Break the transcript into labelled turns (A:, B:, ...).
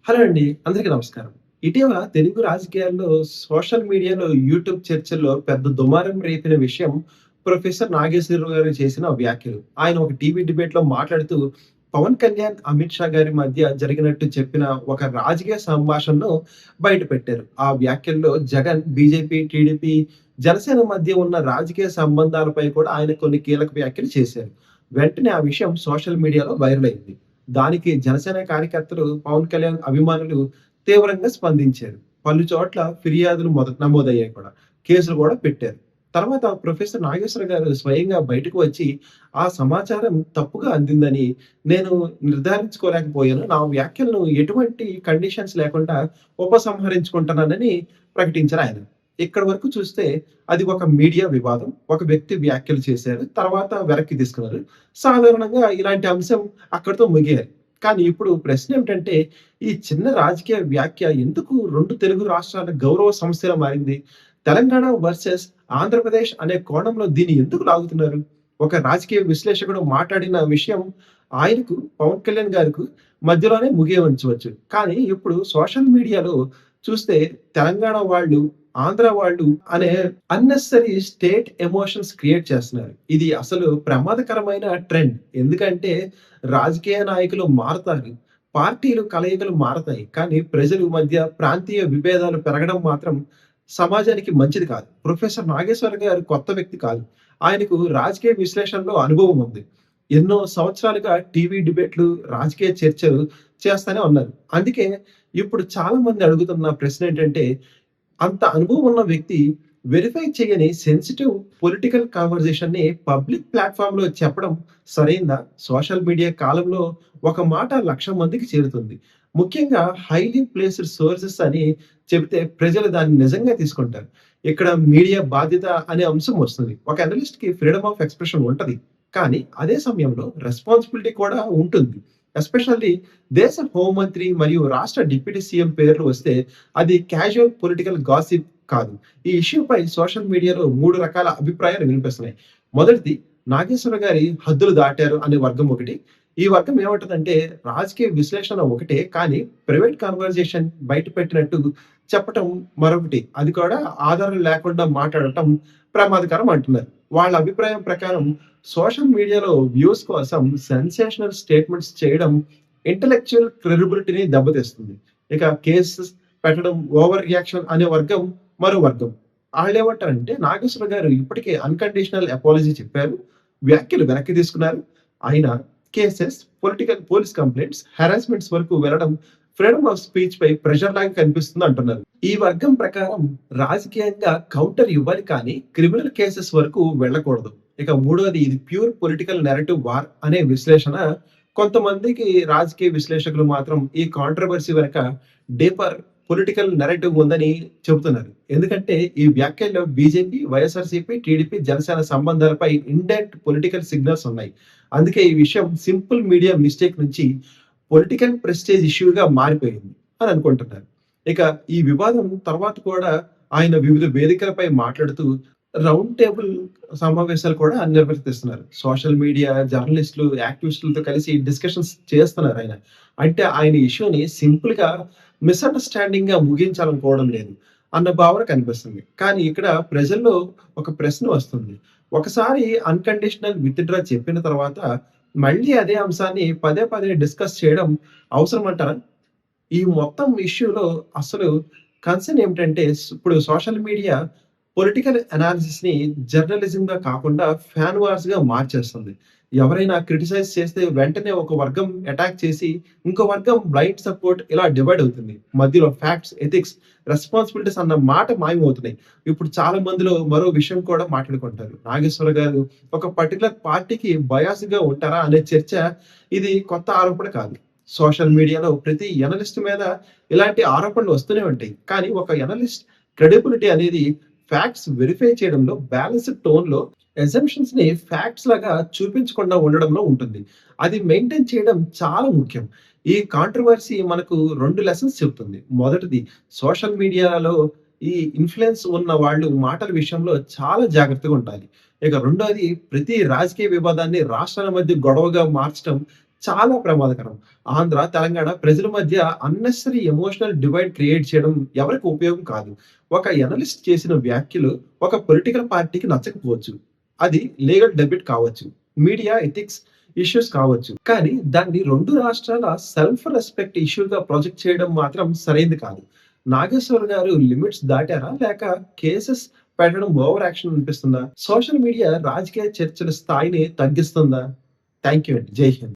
A: Hello అండి. అందరికీ నమస్కారం. ఇటీవల తెలుగు రాజకీయాల్లో సోషల్ మీడియాలో, యూట్యూబ్ చర్చల్లో పెద్ద దుమారం రేపిన విషయం ప్రొఫెసర్ నాగేశ్వరరావు గారు చేసిన వ్యాఖ్యలు. ఆయన ఒక టీవీ డిబేట్‌లో మాట్లాడుతూ పవన్ కళ్యాణ్, అమిత్ షా గారి మధ్య జరిగినట్టు చెప్పిన ఒక రాజకీయ సంభాషణను బయటపెట్టారు. ఆ వ్యాఖ్యల్లో జగన్, బీజేపీ, టీడీపీ, జనసేన మధ్య ఉన్న రాజకీయ సంబంధాలపై కూడా ఆయన కొన్ని కీలక వ్యాఖ్యలు చేశారు. వెంటనే ఆ విషయం సోషల్ మీడియాలో వైరల్ అయింది. దానికి జనసేన కార్యకర్తలు, పవన్ కళ్యాణ్ అభిమానులు తీవ్రంగా స్పందించారు. పలు చోట్ల ఫిర్యాదులు నమోదయ్యాయి కూడా. కేసులు కూడా పెట్టారు. తర్వాత ప్రొఫెసర్ నాగేశ్వర గారు స్వయంగా బయటకు వచ్చి, "ఆ సమాచారం తప్పుగా అందిందని నేను నిర్ధారించుకోలేకపోయాను. నా వ్యాఖ్యలను ఎటువంటి కండిషన్స్ లేకుండా ఉపసంహరించుకుంటున్నానని" ప్రకటించారాయన. ఇక్కడి వరకు చూస్తే అది ఒక మీడియా వివాదం. ఒక వ్యక్తి వ్యాఖ్యలు చేశారు. తర్వాత వెనక్కి తీసుకున్నారు. సాధారణంగా ఇలాంటి అంశం అక్కడితో ముగియాలి. కానీ ఇప్పుడు ప్రశ్న ఏమిటంటే, ఈ చిన్న రాజకీయ వ్యాఖ్య ఎందుకు 2 తెలుగు రాష్ట్రాల గౌరవ సమస్యలా మారింది? తెలంగాణ వర్సెస్ ఆంధ్రప్రదేశ్ అనే కోణంలో దీన్ని ఎందుకు లాగుతున్నారు? ఒక రాజకీయ విశ్లేషకుడు మాట్లాడిన విషయం ఆయనకు, పవన్ కళ్యాణ్ గారికి మధ్యలోనే ముగియవంచవచ్చు. కానీ ఇప్పుడు సోషల్ మీడియాలో చూస్తే తెలంగాణ వాళ్ళు, ఆంధ్ర వాళ్ళు అనే అన్నెసెసరీ స్టేట్ ఎమోషన్స్ క్రియేట్ చేస్తున్నారు. ఇది అసలు ప్రమాదకరమైన ట్రెండ్. ఎందుకంటే రాజకీయ నాయకులు మారతారు. పార్టీలు కలయికలు మారతాయి. కానీ ప్రజల మధ్య ప్రాంతీయ విభేదాలు పెరగడం మాత్రం సమాజానికి మంచిది కాదు. ప్రొఫెసర్ నాగేశ్వర గారు కొత్త వ్యక్తి కాదు. ఆయనకు రాజకీయ విశ్లేషణలో అనుభవం ఉంది. ఎన్నో సంవత్సరాలుగా టీవీ డిబేట్‌లు, రాజకీయ చర్చలు చేస్తానే ఉన్నారు. అందుకే ఇప్పుడు చాలా మంది అడుగుతున్న ప్రశ్న ఏంటంటే, అంత అనుభవం ఉన్న వ్యక్తి వెరిఫై చేయని సెన్సిటివ్ పొలిటికల్ కన్వర్జేషన్‌ని పబ్లిక్ ప్లాట్‌ఫార్మ్‌లో చెప్పడం సరైందా? సోషల్ మీడియా కాలంలో ఒక మాట 1,00,000 మందికి చేరుతుంది. ముఖ్యంగా హైలీ ప్లేస్డ్ సోర్సెస్ అని చెబితే ప్రజలు దాన్ని నిజంగా తీసుకుంటారు. ఇక్కడ మీడియా బాధ్యత అనే అంశం వస్తుంది. ఒక అనలిస్ట్‌కి ఫ్రీడమ్ ఆఫ్ ఎక్స్‌ప్రెషన్ ఉంటది. కానీ అదే సమయంలో రెస్పాన్సిబిలిటీ కూడా ఉంటుంది. ఎస్పెషల్లీ దేశ హోంమంత్రి మరియు రాష్ట్ర డిప్యూటీ సీఎం పేర్లు వస్తే అది క్యాజువల్ పొలిటికల్ గాసిప్ కాదు. ఈ ఇష్యూపై సోషల్ మీడియాలో 3 రకాల అభిప్రాయాలు వినిపిస్తున్నాయి. మొదటిది, నాగేశ్వర గారి హద్దులు దాటారు అనే వర్గం ఒకటి. ఈ వర్గం ఏమంటదంటే, రాజకీయ విశ్లేషణ ఒకటే కానీ ప్రైవేట్ కన్వర్జేషన్ బయట పెట్టినట్టు చెప్పటం మరొకటి. అది కూడా ఆధారం లేకుండా మాట్లాడటం ప్రమాదకరం అంటున్నారు. వాళ్ళ అభిప్రాయం ప్రకారం సోషల్ మీడియాలో వ్యూస్ కోసం సెన్సేషనల్ స్టేట్మెంట్స్ చేయడం ఇంటలెక్చువల్ క్రెడిబిలిటీని దెబ్బతీస్తుంది. ఇక కేసెస్ పెట్టడం ఓవర్ రియాక్షన్ అనే వర్గం మరో వర్గం. ఆళ్ళేమంటారంటే, నాగేశ్వర గారు ఇప్పటికే అన్‌కండిషనల్ అపాలజీ చెప్పారు. వ్యాఖ్యలు వెనక్కి తీసుకున్నారు. అయినా cases, political police complaints, harassments వరకు వెళ్ళడం ఫ్రీడమ్ ఆఫ్ స్పీచ్ పై ప్రెషర్ లాగా కనిపిస్తుంది అంటున్నారు. ఈ వర్గం ప్రకారం రాజకీయంగా కౌంటర్ ఇవ్వాలి కానీ క్రిమినల్ కేసెస్ వరకు వెళ్ళకూడదు. ఇక మూడోది, ఇది ప్యూర్ పొలిటికల్ నారేటివ్ వార్ అనే విశ్లేషణ. కొంతమందికి రాజకీయ విశ్లేషకులు మాత్రం ఈ కాంట్రోవర్సీ వెనక డీపర్ పొలిటికల్ నారేటివ్ ఉందని చెబుతున్నారు. ఎందుకంటే ఈ వ్యాఖ్యల్లో బీజేపీ, వైఎస్ఆర్‌సీపీ, టీడీపీ, జనసేన సంబంధాలపై ఇండైరెక్ట్ పొలిటికల్ సిగ్నల్స్ ఉన్నాయి. అందుకే ఈ విషయం సింపుల్ మీడియా మిస్టేక్ నుంచి పొలిటికల్ ప్రెస్టేజ్ ఇష్యూగా మారిపోయింది అని అనుకుంటున్నారు. ఇక ఈ వివాదం తర్వాత కూడా ఆయన వివిధ వేదికలపై మాట్లాడుతూ రౌండ్ టేబుల్ సమావేశాలు కూడా నిర్వర్తిస్తున్నారు. సోషల్ మీడియా జర్నలిస్టులు, యాక్టివిస్టులతో కలిసి డిస్కషన్స్ చేస్తున్నారు ఆయన. అంటే ఆయన ఇష్యూని సింపుల్‌గా మిస్‌అండర్‌స్టాండింగ్‌గా ముగించాలనుకోవడం లేదు అన్న భావన కనిపిస్తుంది. కానీ ఇక్కడ ప్రజల్లో ఒక ప్రశ్న వస్తుంది. ఒకసారి అన్‌కండిషనల్ విత్‌డ్రా చెప్పిన తర్వాత మళ్ళీ అదే అంశాన్ని పదే పదే డిస్కస్ చేయడం అవసరమంటారా? ఈ మొత్తం ఇష్యూలో అసలు కన్సర్న్ ఏమిటంటే, ఇప్పుడు సోషల్ మీడియా పొలిటికల్ అనాలిసిస్‌ని జర్నలిజంగా కాకుండా ఫ్యాన్ వార్స్‌గా మార్చేస్తుంది. ఎవరైనా క్రిటిసైజ్ చేస్తే వెంటనే ఒక వర్గం అటాక్ చేసి, ఇంకో వర్గం బ్లైండ్ సపోర్ట్ ఇలా డివైడ్ అవుతుంది. మధ్యలో ఫ్యాక్ట్స్, ఎథిక్స్, రెస్పాన్సిబిలిటీస్ అన్న మాట మాయమవుతున్నాయి. ఇప్పుడు చాలా మందిలో మరో విషయం కూడా మాట్లాడుకుంటారు. నాగేశ్వర గారు ఒక పర్టిక్యులర్ పార్టీకి బయాస్డ్‌గా ఉంటారా అనే చర్చ. ఇది కొత్త ఆరోపణ కాదు. సోషల్ మీడియాలో ప్రతి ఎనలిస్ట్ మీద ఇలాంటి ఆరోపణలు వస్తూనే ఉంటాయి. కానీ ఒక ఎనలిస్ట్ క్రెడిబిలిటీ అనేది ఫ్యాక్ట్స్ వెరిఫై చేయడంలో, బ్యాలెన్స్‌డ్ టోన్‌లో అసంప్షన్స్‌ని ఫ్యాక్ట్స్ లాగా చూపించకుండా ఉండడంలో ఉంటుంది. అది మెయింటైన్ చేయడం చాలా ముఖ్యం. ఈ కాంట్రోవర్సీ మనకు 2 లెసన్స్ చెప్తుంది. మొదటిది, సోషల్ మీడియాలో ఈ ఇన్‌ఫ్లూయెన్స్ ఉన్న వాళ్ళు మాటల విషయంలో చాలా జాగ్రత్తగా ఉండాలి. ఇక రెండోది, ప్రతి రాజకీయ వివాదాన్ని రాష్ట్రాల మధ్య గొడవగా మార్చడం చాలా ప్రమాదకరం. ఆంధ్ర, తెలంగాణ ప్రజల మధ్య అన్నెసెసరీ ఎమోషనల్ డివైడ్ క్రియేట్ చేయడం ఎవరికీ ఉపయోగం కాదు. ఒక ఎనలిస్ట్ చేసిన వ్యాఖ్యలు ఒక పొలిటికల్ పార్టీకి నచ్చకపోవచ్చు. అది లీగల్ డెబ్ట్ కావచ్చు. మీడియా ఎథిక్స్ ఇష్యూస్ కావచ్చు. కానీ దాన్ని 2 రాష్ట్రాల సెల్ఫ్ రెస్పెక్ట్ ఇష్యూగా ప్రొజెక్ట్ చేయడం మాత్రం సరైంది కాదు. నాగేశ్వర్ గారు లిమిట్స్ దాటారా? లేక కేసెస్ పెట్టడం ఓవర్ యాక్షన్ అనిపిస్తుందా? సోషల్ మీడియా రాజకీయ చర్చల స్థాయిని తగ్గిస్తుందా? థాంక్ యూ అండి. జై హింద్.